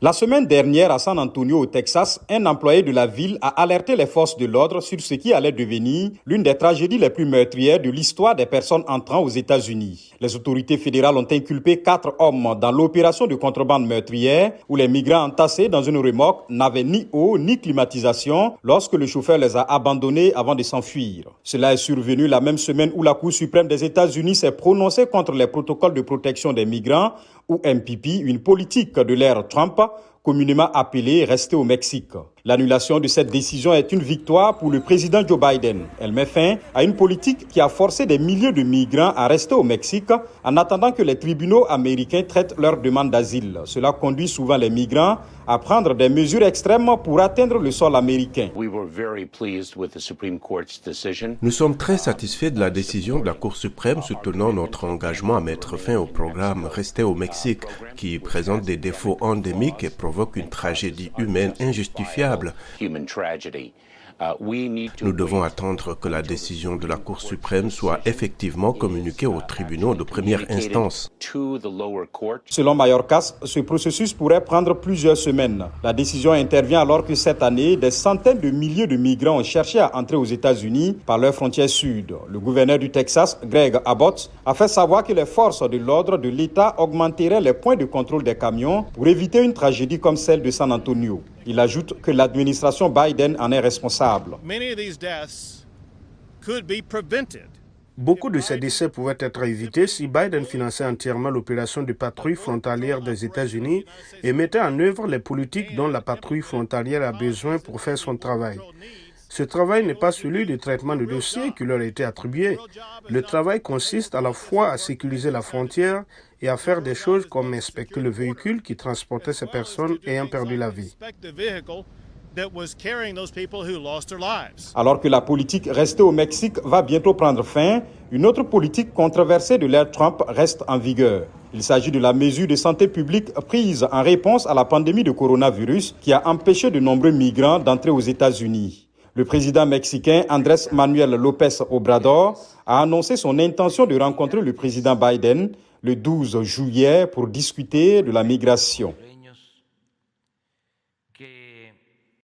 La semaine dernière, à San Antonio, au Texas, un employé de la ville a alerté les forces de l'ordre sur ce qui allait devenir l'une des tragédies les plus meurtrières de l'histoire des personnes entrant aux États-Unis. Les autorités fédérales ont inculpé 4 hommes dans l'opération de contrebande meurtrière où les migrants entassés dans une remorque n'avaient ni eau ni climatisation lorsque le chauffeur les a abandonnés avant de s'enfuir. Cela est survenu la même semaine où la Cour suprême des États-Unis s'est prononcée contre les protocoles de protection des migrants ou MPP, une politique de l'ère Trump communément appelée « Rester au Mexique ». L'annulation de cette décision est une victoire pour le président Joe Biden. Elle met fin à une politique qui a forcé des milliers de migrants à rester au Mexique en attendant que les tribunaux américains traitent leurs demandes d'asile. Cela conduit souvent les migrants à prendre des mesures extrêmes pour atteindre le sol américain. Nous sommes très satisfaits de la décision de la Cour suprême soutenant notre engagement à mettre fin au programme Rester au Mexique, qui présente des défauts endémiques et provoque une tragédie humaine injustifiable. Nous devons attendre que la décision de la Cour suprême soit effectivement communiquée aux tribunaux de première instance. Selon Mayorkas, ce processus pourrait prendre plusieurs semaines. La décision intervient alors que cette année, des centaines de milliers de migrants ont cherché à entrer aux États-Unis par leur frontière sud. Le gouverneur du Texas, Greg Abbott, a fait savoir que les forces de l'ordre de l'État augmenteraient les points de contrôle des camions pour éviter une tragédie comme celle de San Antonio. Il ajoute que l'administration Biden en est responsable. Beaucoup de ces décès pouvaient être évités si Biden finançait entièrement l'opération de patrouille frontalière des États-Unis et mettait en œuvre les politiques dont la patrouille frontalière a besoin pour faire son travail. Ce travail n'est pas celui de traitement de dossiers qui leur a été attribué. Le travail consiste à la fois à sécuriser la frontière et à faire des choses comme inspecter le véhicule qui transportait ces personnes ayant perdu la vie. Alors que la politique restée au Mexique va bientôt prendre fin, une autre politique controversée de l'ère Trump reste en vigueur. Il s'agit de la mesure de santé publique prise en réponse à la pandémie de coronavirus qui a empêché de nombreux migrants d'entrer aux États-Unis. Le président mexicain Andrés Manuel López Obrador a annoncé son intention de rencontrer le président Biden le 12 juillet pour discuter de la migration.